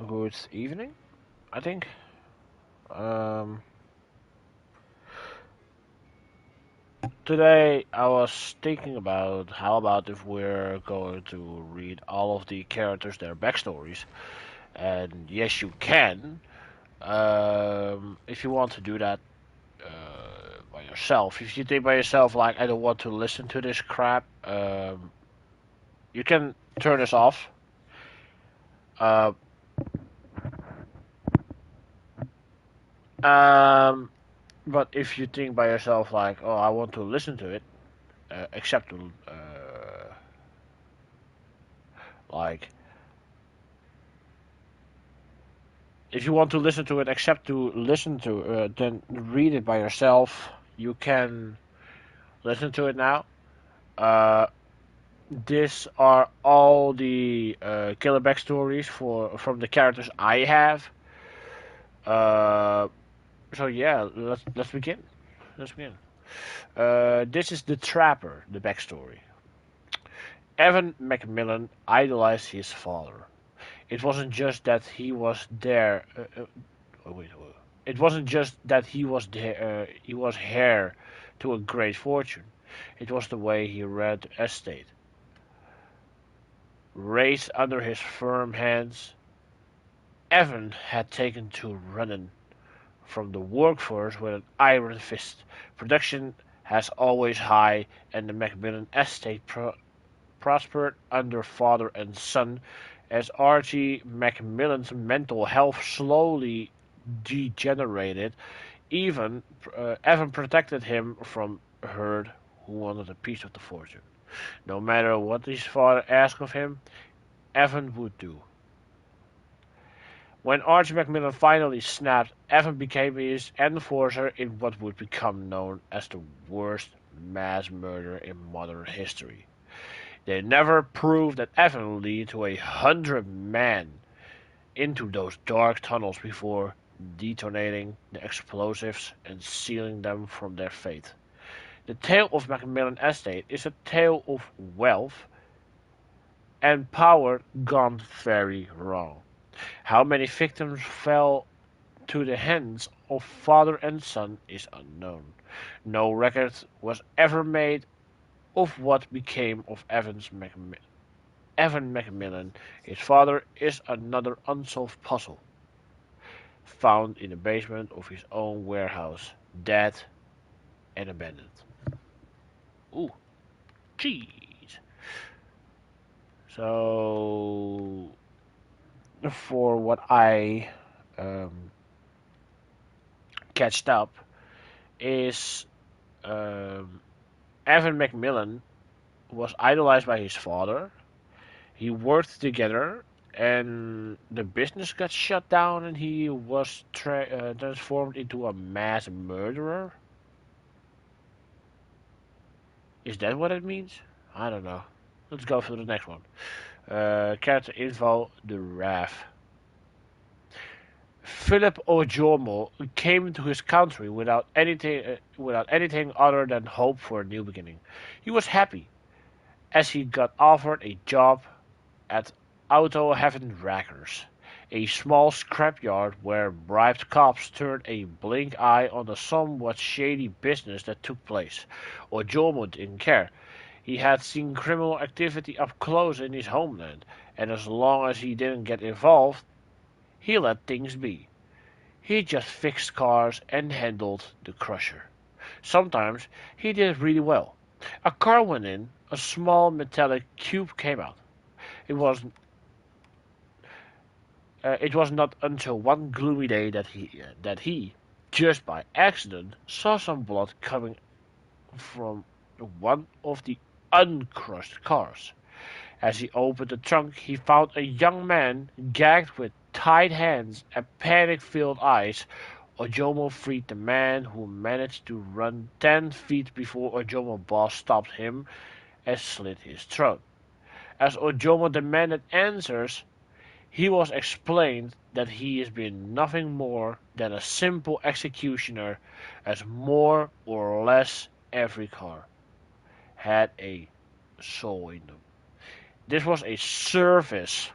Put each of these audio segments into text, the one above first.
Good evening, I think. Um, Today I was thinking about how about if we're going to read all of the characters, their backstories. And yes, you can. If you want to do that by yourself. If you think by yourself, like, I don't want to listen to this crap, you can turn this off. Uh, um, but if you think by yourself, like, oh, I want to listen to it, except to, like, if you want to listen to it, except to listen to, then read it by yourself. You can listen to it now. Uh, these are all the killer backstories for from the characters I have. Uh, so yeah, let's begin. Let's begin. This is the Trapper, the backstory. Evan Macmillan idolized his father. It wasn't just that he was there. Oh, wait, wait. It wasn't just that he was heir to a great fortune. It was the way he ran the estate. Raised under his firm hands, Evan had taken to running from the workforce with an iron fist. Production has always high, and the Macmillan estate prospered under father and son as Archie Macmillan's mental health slowly degenerated. Evan protected him from Herd, who wanted a piece of the fortune. No matter what his father asked of him, Evan would do. When Archie Macmillan finally snapped, Evan became his enforcer in what would become known as the worst mass murder in modern history. They never proved that Evan led to 100 men into those dark tunnels before detonating the explosives and sealing them from their fate. The tale of Macmillan Estate is a tale of wealth and power gone very wrong. How many victims fell to the hands of father and son is unknown. No record was ever made of what became of Evan Macmillan. His father is another unsolved puzzle, found in the basement of his own warehouse, dead and abandoned. Ooh, jeez. So, for what I um, catched up is um, Evan Macmillan was idolized by his father. He worked together, and the business got shut down, and he was transformed into a mass murderer. Is that what it means? I don't know. Let's go for the next one. Character info: the Wrath. Philip Ojomo came to his country without anything other than hope for a new beginning. He was happy as he got offered a job at Auto Heaven Wreckers, a small scrapyard where bribed cops turned a blink eye on the somewhat shady business that took place. Ojomo didn't care. He had seen criminal activity up close in his homeland, and as long as he didn't get involved, he let things be. He just fixed cars and handled the crusher. Sometimes he did really well. A car went in, a small metallic cube came out. It was not until one gloomy day that he, just by accident, saw some blood coming from one of the uncrushed cars. As he opened the trunk, he found a young man gagged with tied hands and panic-filled eyes. Ojomo freed the man, who managed to run 10 feet before Ojomo's boss stopped him and slit his throat. As Ojomo demanded answers, he was explained that he has been nothing more than a simple executioner, as more or less every car had a soul in them. This was a service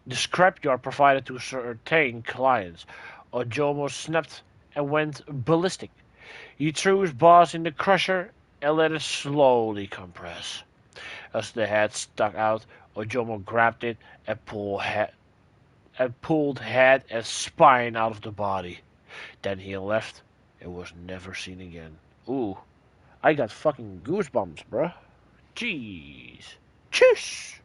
The scrapyard provided to certain clients. Ojomo snapped and went ballistic. He threw his boss in the crusher and let it slowly compress. As the head stuck out, Ojomo grabbed it and pulled head and spine out of the body. Then he left and was never seen again. Ooh, I got fucking goosebumps, bruh. Jeez. Tschüss.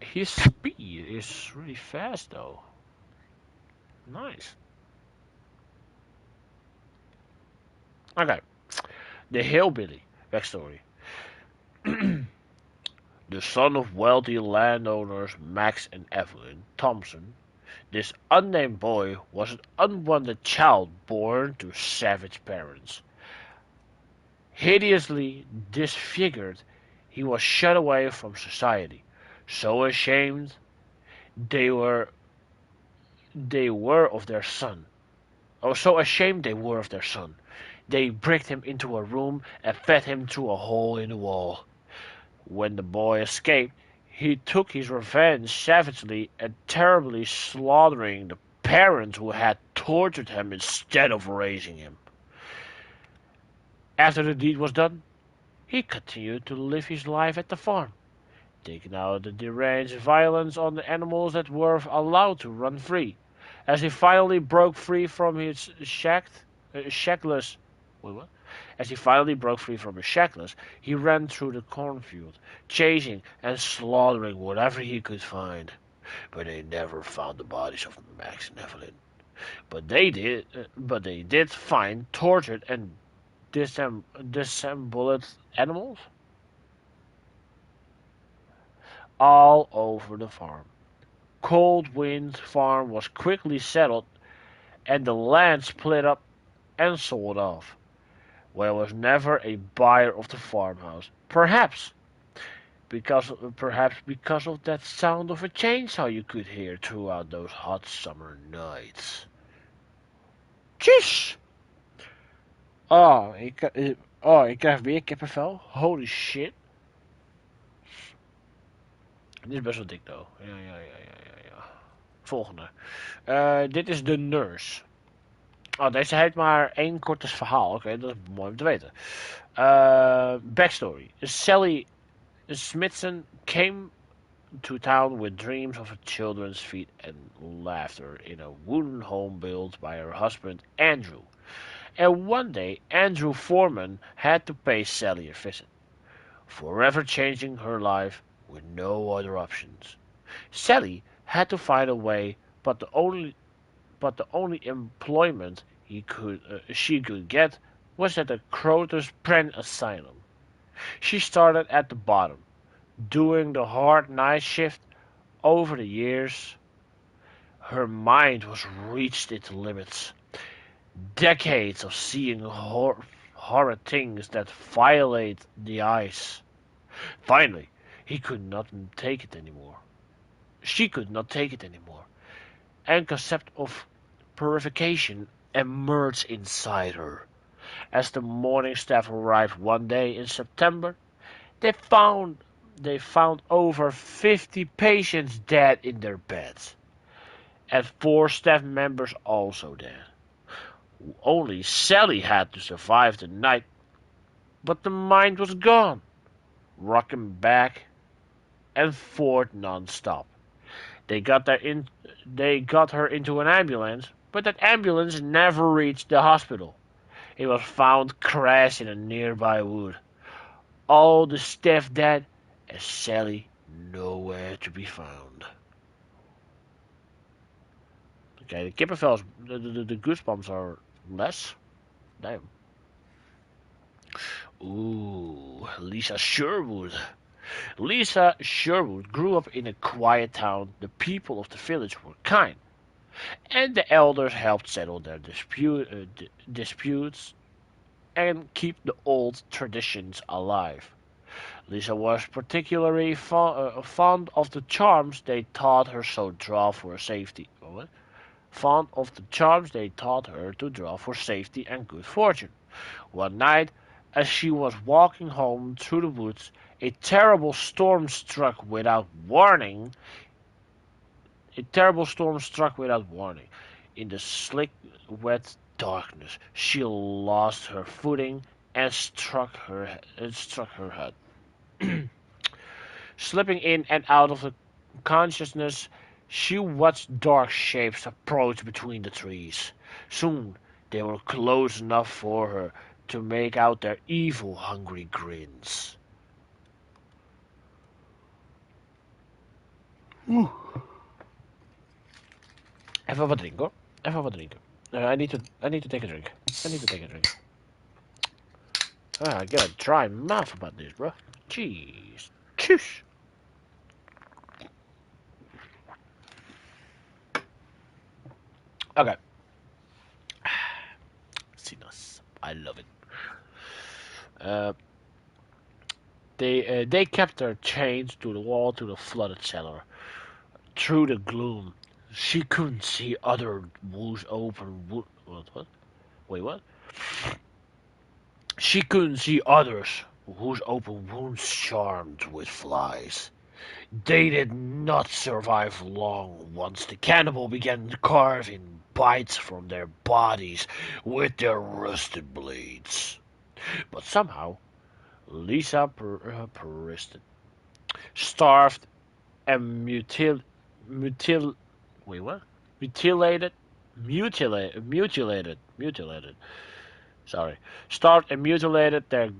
His speed is really fast though. Nice. Okay. The hillbilly backstory. The son of wealthy landowners Max and Evelyn Thompson, this unnamed boy was an unwanted child born to savage parents. Hideously disfigured, he was shut away from society. So ashamed they were they were of their son. Oh, so ashamed they were of their son. They bricked him into a room and fed him through a hole in the wall. When the boy escaped, he took his revenge savagely and terribly slaughtering the parents who had tortured him instead of raising him. After the deed was done, he continued to live his life at the farm, taking out the deranged violence on the animals that were allowed to run free. As he finally broke free from his shackless, wait, what? As he finally broke free from his shackles, he ran through the cornfield, chasing and slaughtering whatever he could find. But they never found the bodies of Max and Evelyn. But they did find tortured and disemboweled animals all over the farm. Cold Wind Farm was quickly settled, and the land split up and sold off. There was never a buyer of the farmhouse. Perhaps because of that sound of a chainsaw you could hear throughout those hot summer nights. Tjus! Ik krijg weer kippenvel. Holy shit. Dit is best wel dik, though. Ja. Volgende. Dit is de nurse. Oh, deze heeft maar één korte verhaal. Oké, dat is mooi om te weten. Backstory. Sally Smithson came to town with dreams of a children's feet and laughter in a wooden home built by her husband Andrew. And one day Andrew Foreman had to pay Sally a visit, forever changing her life with no other options. Sally had to find a way, but the only employment she could get was at the Crothers Pren Asylum. She started at the bottom, doing the hard night shift. Over the years, her mind was reached its limits. Decades of seeing horrid things that violate the eyes. Finally, he could not take it anymore. She could not take it anymore. And concept of purification emerged inside her. As the morning staff arrived one day in September, they found they found over 50 patients dead in their beds, and 4 staff members also dead. Only Sally had to survive the night, but the mind was gone, rocking back and forth non-stop. They got they got her into an ambulance, but that ambulance never reached the hospital. It was found crashed in a nearby wood. All the staff dead, and Sally nowhere to be found. Okay, the kippenvels, the goosebumps are less. Damn. Ooh, Lisa Sherwood. Lisa Sherwood grew up in a quiet town. The people of the village were kind, and the elders helped settle their disputes and keep the old traditions alive. Lisa was particularly fond of the charms they taught her so draw for safety. What? Fond of the charms they taught her to draw for safety and good fortune. One night, as she was walking home through the woods, A terrible storm struck without warning. A terrible storm struck without warning. In the slick, wet darkness, she lost her footing and struck her head. Slipping in and out of the consciousness, she watched dark shapes approach between the trees. Soon they were close enough for her to make out their evil, hungry grins. Even wat drinken hoor. Even wat drinken. I need to take a drink. I need to take a drink. I gotta dry mouth about this, bro. Jeez. Tschüss. Okay. Sinas. I love it. Uh, they kept their chains to the wall to the flooded cellar. Through the gloom, she couldn't see other wounds open. What? Wait, what? She couldn't see others whose open wounds charmed with flies. They did not survive long once the cannibal began carving bites from their bodies with their rusted blades. But somehow, Lisa persisted. Starved and wait, what? Mutilated? Mutilated. Sorry. Starved and mutilated, their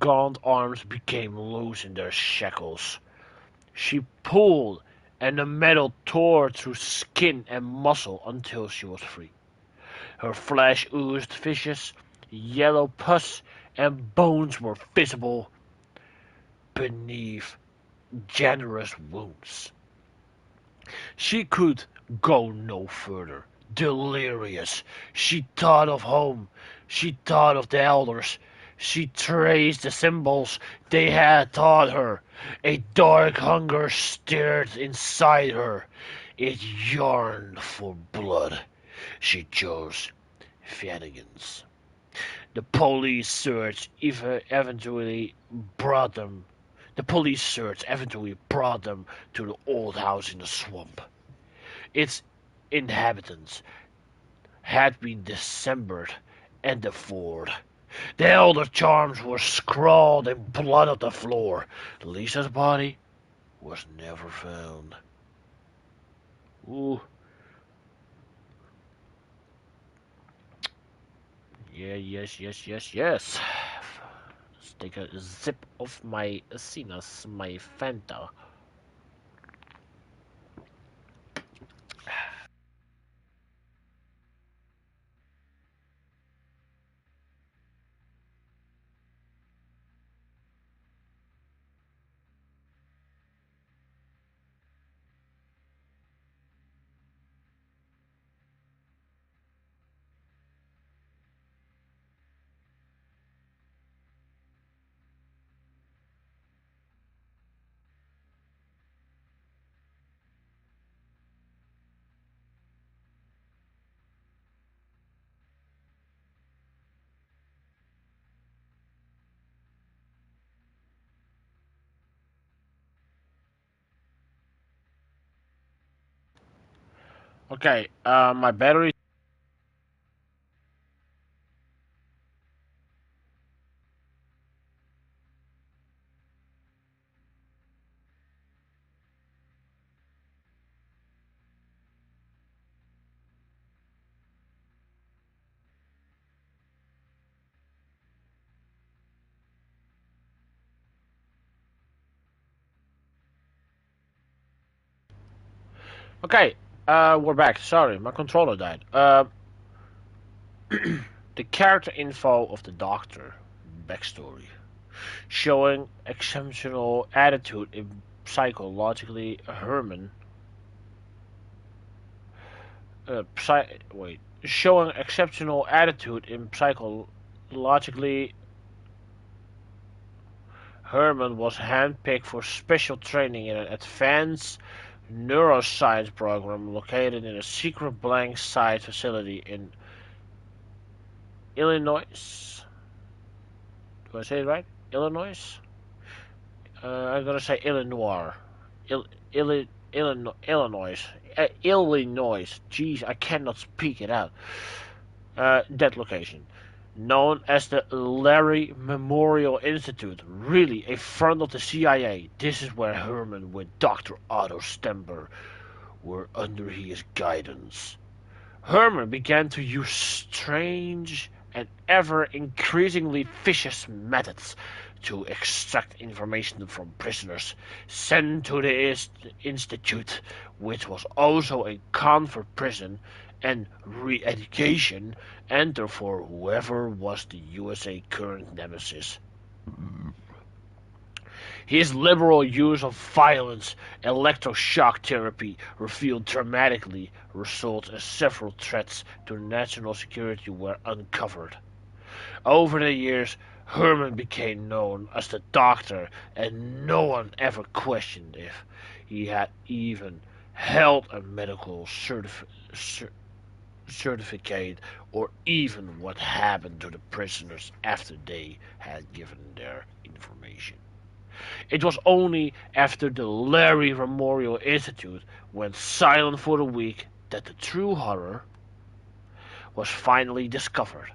gaunt arms became loose in their shackles. She pulled, and the metal tore through skin and muscle until she was free. Her flesh oozed viscous, yellow pus, and bones were visible beneath generous wounds. She could go no further. Delirious, she thought of home. She thought of the elders. She traced the symbols they had taught her. A dark hunger stirred inside her. It yearned for blood. She chose Flanagan's. The police search eventually brought them. The police search eventually brought them to the old house in the swamp. Its inhabitants had been dismembered and devoured. The elder charms were scrawled in blood on the floor. Lisa's body was never found. Ooh. Yeah, yes. Let's take a zip of my Sinas, my Fanta. Okay, my battery. Okay, we're back. Sorry, my controller died. The character info of the Doctor backstory, showing exceptional attitude in psychologically Herman. Showing exceptional attitude in psychologically Herman was handpicked for special training in an advanced neuroscience program located in a secret blank site facility in Illinois. Do I say it right? Illinois? I'm gonna say Illinois. Il, Illinois. Illinois. Jeez, I cannot speak it out. That location. Known as the Larry Memorial Institute, really a front of the CIA. This is where Herman with Dr. Otto Stemper were under his guidance. Herman began to use strange and ever increasingly vicious methods to extract information from prisoners sent to the institute, which was also a convert prison and re-education enter for whoever was the USA current nemesis. His liberal use of violence, electroshock therapy, revealed dramatically results as several threats to national security were uncovered. Over the years, Herman became known as the Doctor, and no one ever questioned if he had even held a medical certificate or even what happened to the prisoners after they had given their information. It was only after the Larry Memorial Institute went silent for a week that the true horror was finally discovered.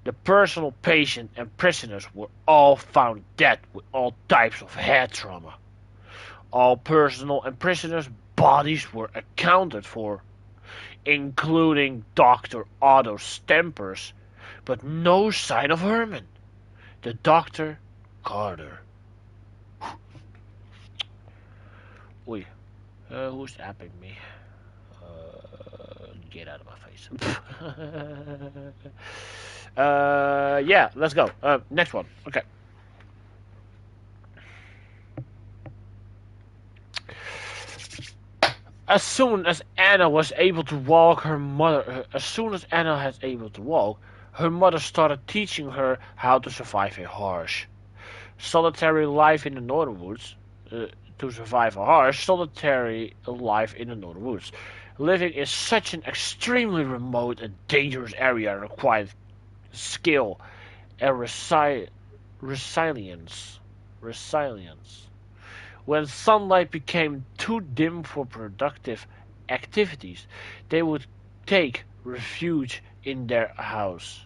The personal patient and prisoners were all found dead with all types of head trauma. All personal and prisoners' bodies were accounted for, including Dr. Otto Stemper's, but no sign of Herman, the Dr. Carter. Oei, who's apping me? Get out of my face. Yeah, let's go. Next one. Okay. As soon as Anna was able to walk, her mother started teaching her how to survive a harsh, solitary life in the northern woods. To survive a harsh, solitary life in the northern woods. Living in such an extremely remote and dangerous area required skill and resilience. Resilience. When sunlight became too dim for productive activities, they would take refuge in their house.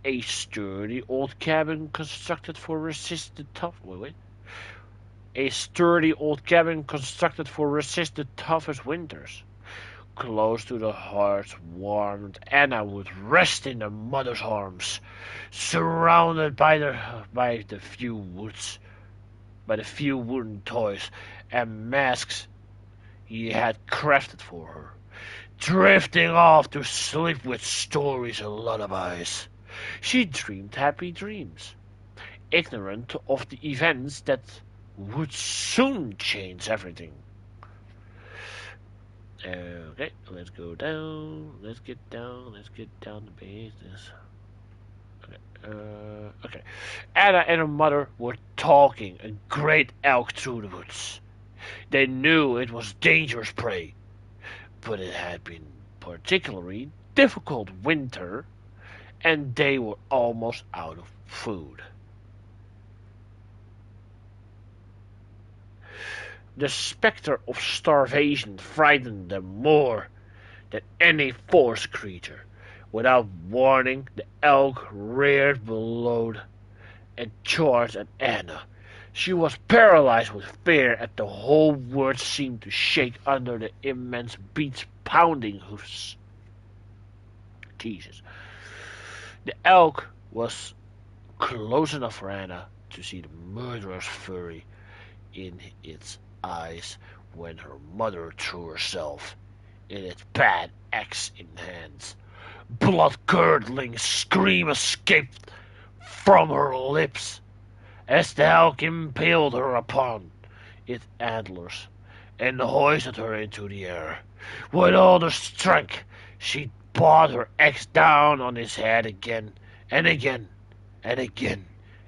A sturdy old cabin constructed for resist the tough. Wait. A sturdy old cabin constructed for resist the toughest winters. Close to the heart's warmth, Anna would rest in her mother's arms, surrounded by the few wooden toys and masks he had crafted for her, drifting off to sleep with stories and lullabies. She dreamed happy dreams, ignorant of the events that would soon change everything. Okay, let's go down. Let's get down. Let's get down to business. Okay. Anna and her mother were talking a great elk through the woods. They knew it was dangerous prey, but it had been particularly difficult winter, and they were almost out of food. The specter of starvation frightened them more than any forest creature. Without warning, the elk reared below and charged at Anna. She was paralyzed with fear as the whole world seemed to shake under the immense beats pounding hoofs. Jesus. The elk was close enough for Anna to see the murderous fury in its eyes when her mother threw herself in its bad axe in hands. Blood-curdling scream escaped from her lips as the elk impaled her upon its antlers and hoisted her into the air. With all her strength, she brought her axe down on his head again and again and again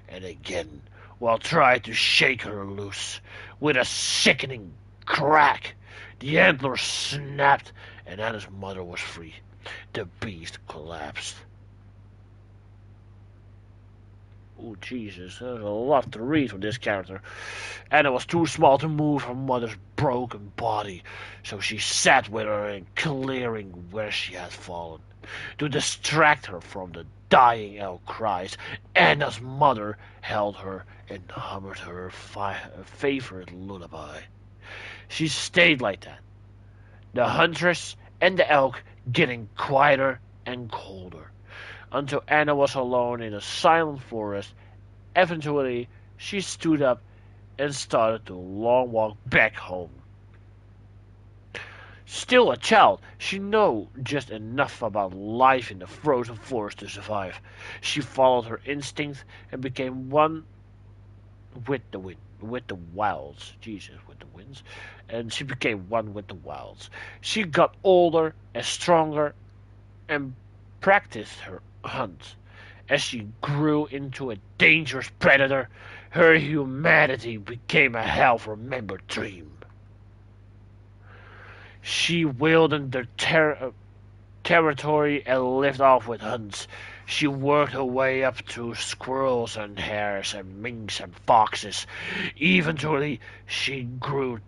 and again, while trying to shake her loose. With a sickening crack, the antlers snapped, and Anna's mother was free. The beast collapsed. Oh, Jesus, there's a lot to read for this character. Anna was too small to move her mother's broken body, so she sat with her in clearing where she had fallen. To distract her from the dying elk cries, Anna's mother held her and hummed her favorite lullaby. She stayed like that, the huntress and the elk getting quieter and colder, until Anna was alone in a silent forest. Eventually, she stood up and started the long walk back home. Still a child, she knew just enough about life in the frozen forest to survive. She followed her instinct and became one with the wind, with the wilds. Jesus, with the winds. And she became one with the wilds. She got older and stronger and practiced her hunt. As she grew into a dangerous predator, her humanity became a half-remembered dream. She wielded the territory and lived off with hunts. She worked her way up to squirrels and hares and minks and foxes. Eventually, she grew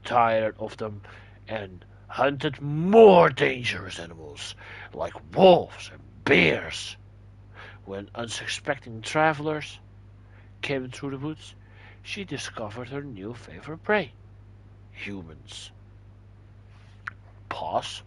tired of them and hunted more dangerous animals, like wolves and bears. When unsuspecting travelers came through the woods, she discovered her new favorite prey: humans. Pause.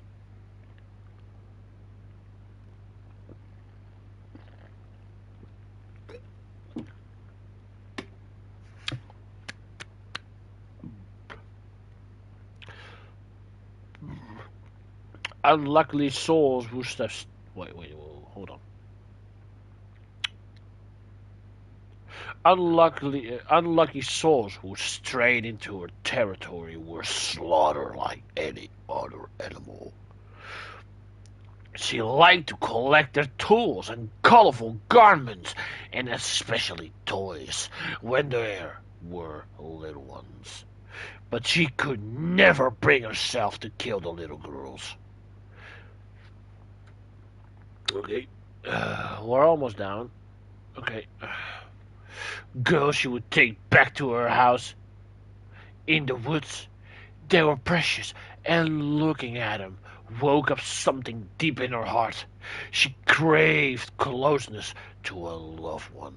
Unlucky souls who steps. Wait, hold on. Unlucky souls who strayed into her territory were slaughtered like any other animal. She liked to collect their tools and colorful garments, and especially toys, when there were little ones. But she could never bring herself to kill the little girls. Okay, we're almost down. Okay. Girls she would take back to her house in the woods. They were precious, and looking at them woke up something deep in her heart. She craved closeness to a loved one,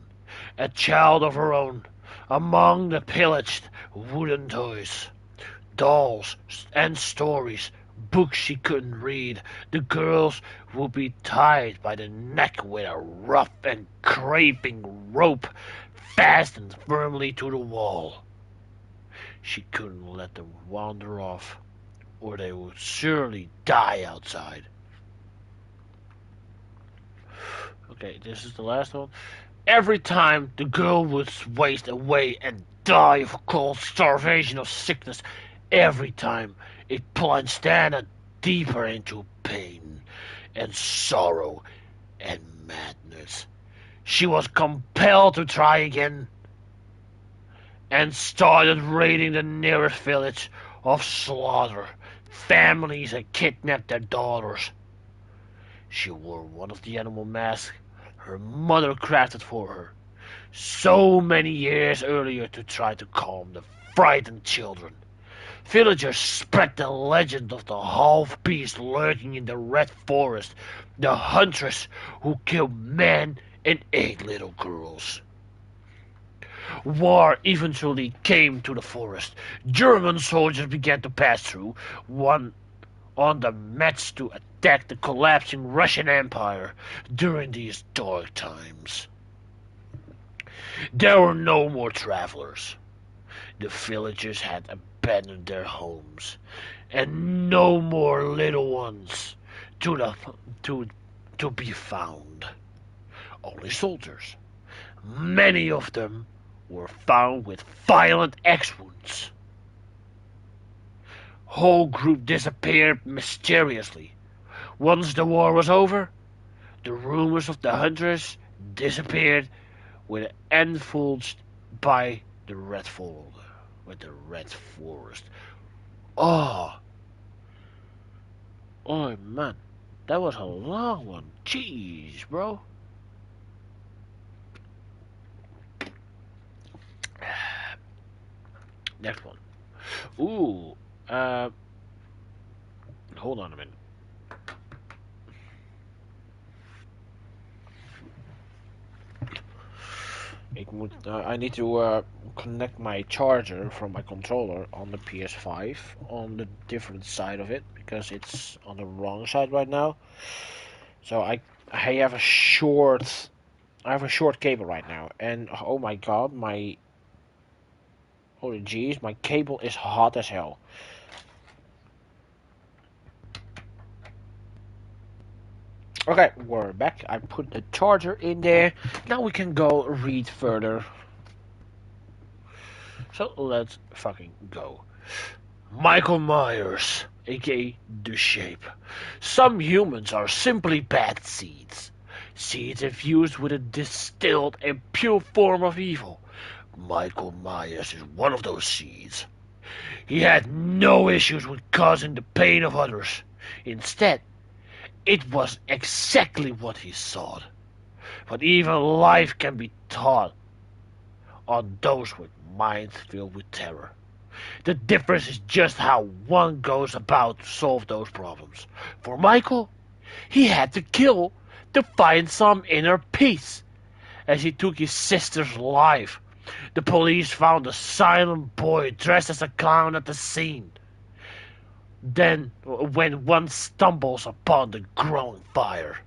a child of her own. Among the pillaged wooden toys, dolls, and stories, books she couldn't read, the girls would be tied by the neck with a rough and craping rope fastened firmly to the wall. She couldn't let them wander off, or they would surely die outside. Okay, this is the last one. Every time the girl would waste away and die of cold, starvation, or sickness, every time it plunged Anna deeper into pain and sorrow and madness. She was compelled to try again and started raiding the nearest village of slaughter families and kidnapped their daughters. She wore one of the animal masks her mother crafted for her so many years earlier to try to calm the frightened children. Villagers spread the legend of the half-beast lurking in the red forest, the huntress who killed men and ate little girls. War eventually came to the forest. German soldiers began to pass through, one on the march to attack the collapsing Russian Empire during these dark times. There were no more travelers. The villagers had abandoned their homes, and no more little ones to, the, to, to be found. Only soldiers. Many of them were found with violent axe wounds. Whole group disappeared mysteriously. Once the war was over, the rumors of the hunters disappeared with enforced by the red forest. With the red forest. Oh, oh man, that was a long one. Jeez, bro. Next one. Ooh. Uh, hold on a minute. I need to connect my charger from my controller on the PS5 on the different side of it because it's on the wrong side right now. So I have a short cable right now, and oh my god, my holy jeez, my cable is hot as hell. Okay, we're back. I put the charger in there. Now we can go read further. So let's fucking go. Michael Myers, aka The Shape. Some humans are simply bad seeds. Seeds infused with a distilled and pure form of evil. Michael Myers is one of those seeds. He had no issues with causing the pain of others. Instead, it was exactly what he sought. But even life can be taught on those with minds filled with terror. The difference is just how one goes about to solve those problems. For Michael, he had to kill to find some inner peace. As he took his sister's life, the police found a silent boy dressed as a clown at the scene. Then, when one stumbles upon the growing fire,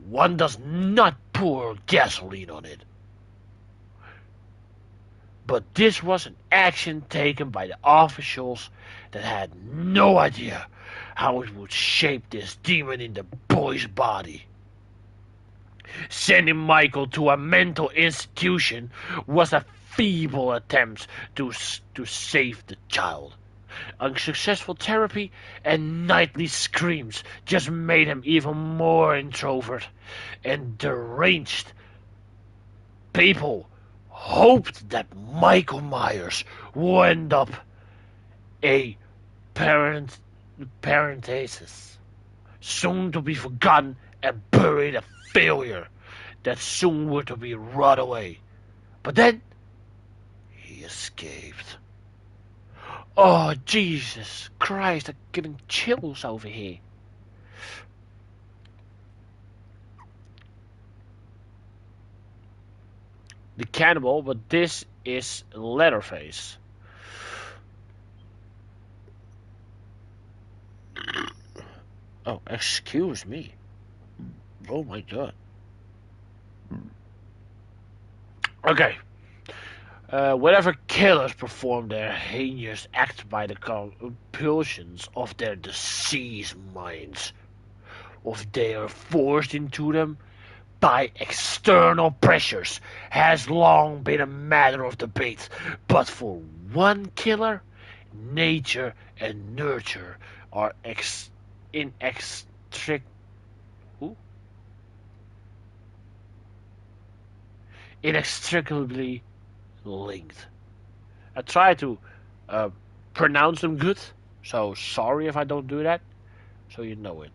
one does not pour gasoline on it. But this was an action taken by the officials that had no idea how it would shape this demon in the boy's body. Sending Michael to a mental institution was a feeble attempt to save the child. Unsuccessful therapy and nightly screams just made him even more introvert and deranged. People hoped that Michael Myers would end up a parenthesis, soon to be forgotten and buried, a failure that soon were to be rot away. But then he escaped. Oh, Jesus Christ, I'm getting chills over here. The cannibal, but this is Leatherface. Oh, excuse me. Oh my god. Okay. Whenever killers perform their heinous acts by the compulsions of their diseased minds, or if they are forced into them by external pressures, has long been a matter of debate. But for one killer, nature and nurture are inextricably linked. I try to uh, pronounce them good, so sorry if I don't do that, so you know it.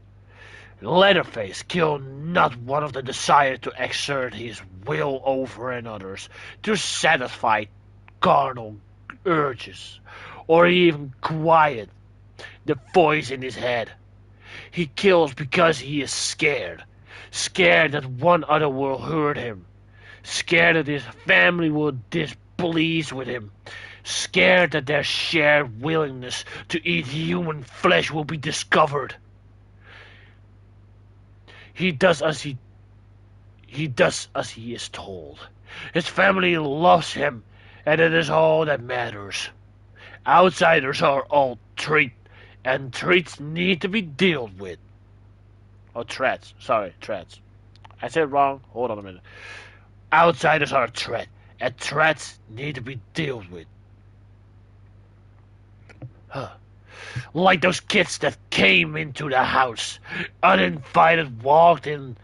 Leatherface killed not one of the desire to exert his will over others, to satisfy carnal urges, or even quiet the voice in his head. He kills because he is scared. Scared that one other will hurt him. Scared that his family will displease with him. Scared that their shared willingness to eat human flesh will be discovered. He does as he is told. His family loves him, and it is all that matters. Outsiders are all treat, and treats need to be dealt with. Oh, threats. Sorry, threats. I said wrong. Hold on a minute. Outsiders are a threat, and threats need to be dealt with. Huh. Like those kids that came into the house, uninvited, walked in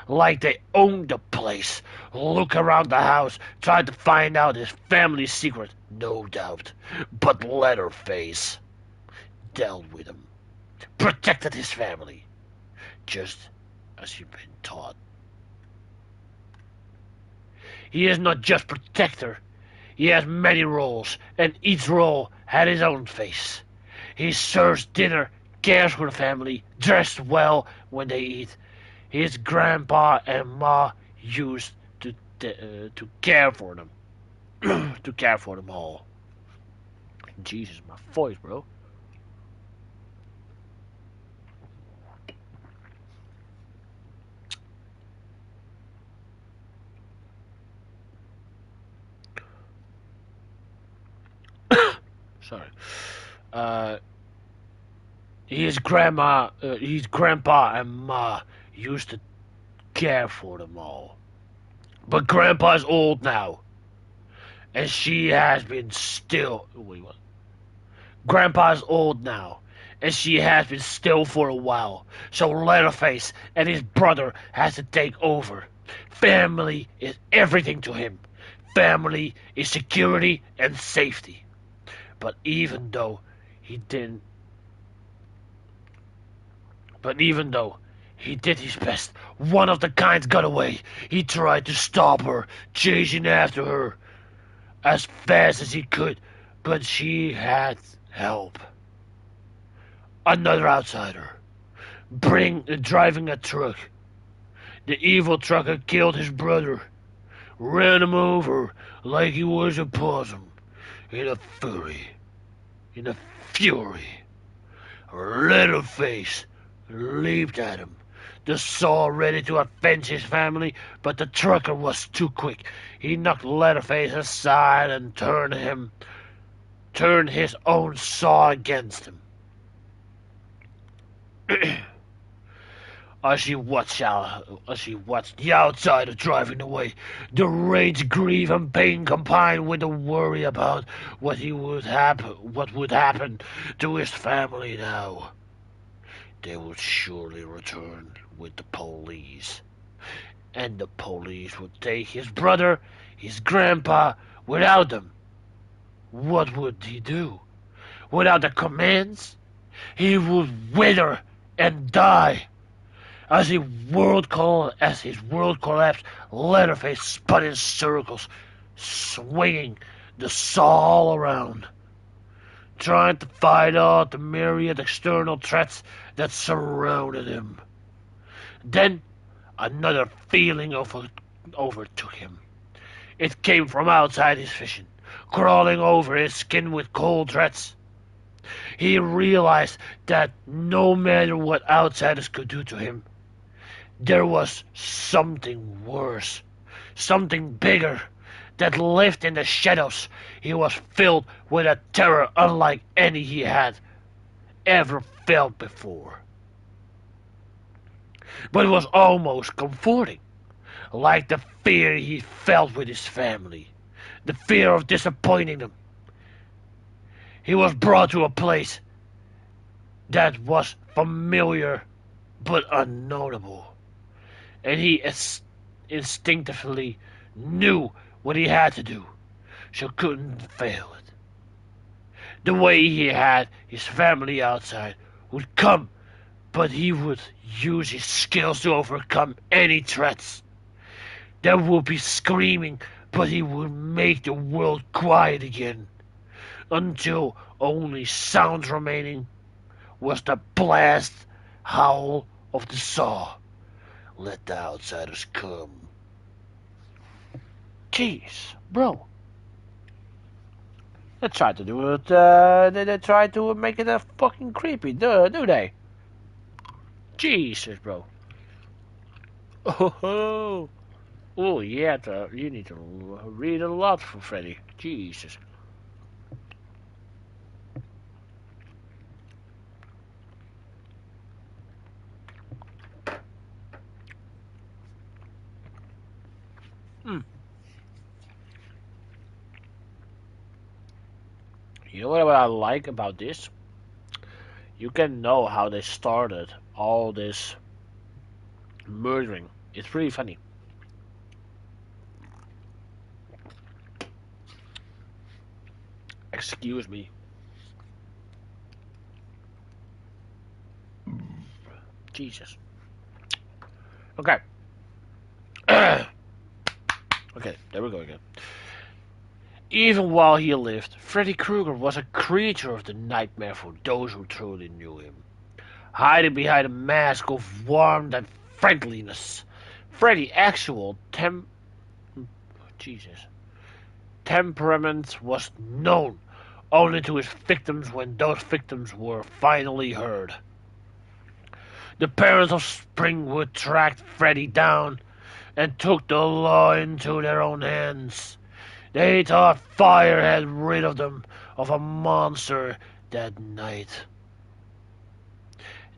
like they owned the place, look around the house, tried to find out his family's secret, no doubt. But Leatherface dealt with him, protected his family, just as he'd been taught. He is not just protector, He has many roles, and each role had his own face. He serves dinner, cares for the family, dressed well when they eat. His grandpa and ma used to care for them, to care for them all. Jesus, my voice, bro. Sorry. Uh, his grandpa and ma used to care for them all. But grandpa's old now, and she has been still. Wait, what? Grandpa's old now, and she has been still for a while. So Leatherface and his brother has to take over. Family is everything to him. Family is security and safety. But even though he didn't But even though he did his best, one of the kind got away. He tried to stop her, chasing after her as fast as he could, but she had help. Another outsider, driving a truck. The evil trucker killed his brother, ran him over like he was a possum. In a fury, in a fury, Leatherface leaped at him, the saw ready to avenge his family, but the trucker was too quick. He knocked Leatherface aside and turned his own saw against him. As she watched the outsider driving away, the rage, grief, and pain combined with the worry about what would happen to his family now. They would surely return with the police, and the police would take his brother, his grandpa, without them. What would he do? Without the commands, he would wither and die. As his world collapsed, Leatherface spun in circles, swinging the saw all around, trying to fight off the myriad external threats that surrounded him. Then another feeling overtook him. It came from outside his vision, crawling over his skin with cold threats. He realized that no matter what outsiders could do to him, there was something worse, something bigger, that lived in the shadows. He was filled with a terror unlike any he had ever felt before. But it was almost comforting, like the fear he felt with his family, the fear of disappointing them. He was brought to a place that was familiar but unknowable, and he instinctively knew what he had to do, so couldn't fail it. The way he had his family outside would come, but he would use his skills to overcome any threats. There would be screaming, but he would make the world quiet again, until only sounds remaining was the blast howl of the saw. Let the outsiders come. Jeez, bro. They tried to do it, they tried to make it a fucking creepy, do they? Jesus, bro. Oh, oh yeah, you need to read a lot for Freddy. Jesus. Hmm. You know what I like about this? You can know how they started all this murdering. It's really funny. Excuse me. Jesus. Okay. Okay, there we go again. Even while he lived, Freddy Krueger was a creature of the nightmare for those who truly knew him. Hiding behind a mask of warmth and friendliness, Freddy's actual Jesus, temperament was known only to his victims when those victims were finally heard. The parents of Springwood tracked Freddy down and took the law into their own hands. They thought fire had rid of them of a monster that night.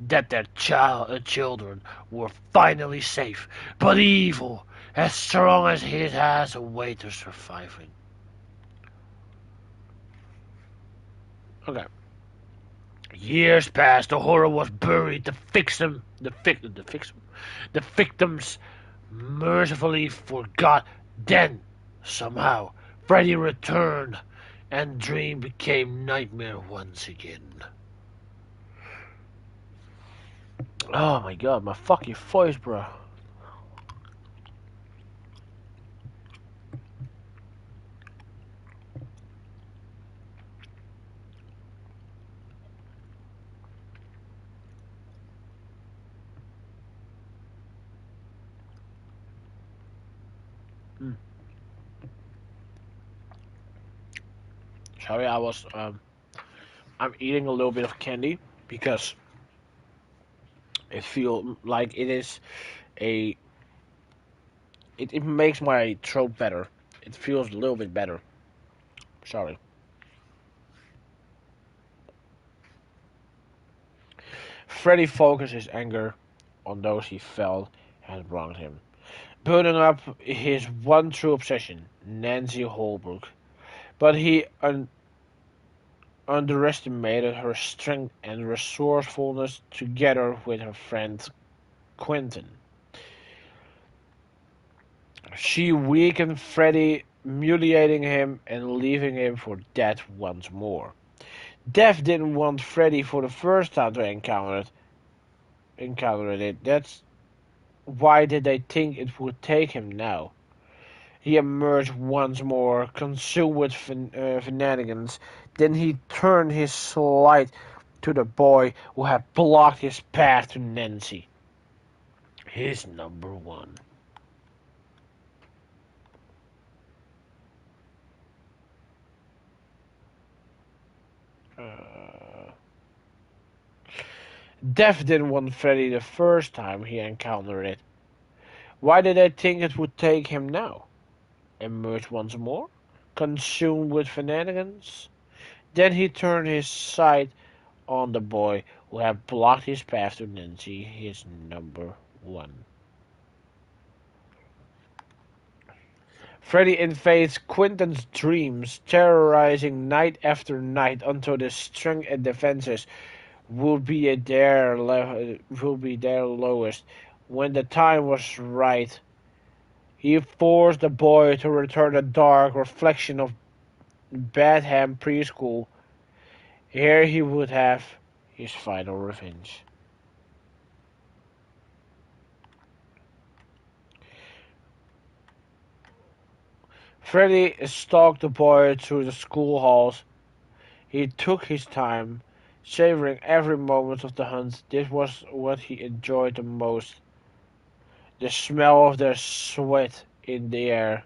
That their children were finally safe, but evil, as strong as it has a way to surviving. Okay. Years passed, the horror was buried, the victims mercifully forgot. Then, somehow, Freddy returned, and dream became nightmare once again. Oh my god, my fucking voice, bro. Mm. Sorry, I'm eating a little bit of candy because it feels like a, it makes my throat better. It feels a little bit better. Sorry. Freddy focused his anger on those he felt had wronged him, building up his one true obsession, Nancy Holbrook. But he underestimated her strength and resourcefulness together with her friend Quentin. She weakened Freddy, mutilating him and leaving him for dead once more. Death didn't want Freddy for the first time to encounter it. That's why did they think it would take him now? He emerged once more, consumed with shenanigans. Then he turned his sight to the boy who had blocked his path to Nancy. His number one. Uh, Death didn't want Freddy the first time he encountered it. Why did they think it would take him now? Emerged once more, consumed with shenanigans. Then he turned his sight on the boy who had blocked his path to Nancy, his number one. Freddy invades Quentin's dreams, terrorizing night after night until the strength and defenses will be their lowest. When the time was right, he forced the boy to return a dark reflection of Batham Preschool. Here he would have his final revenge. Freddy stalked the boy through the school halls. He took his time, savoring every moment of the hunt. This was what he enjoyed the most. The smell of their sweat in the air,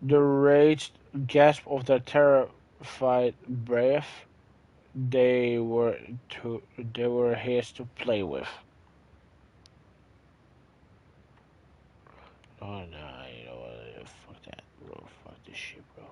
the raged gasp of their terrified breath. They were they were his to play with. Oh no, you know what? Fuck that, bro. Fuck this shit, bro.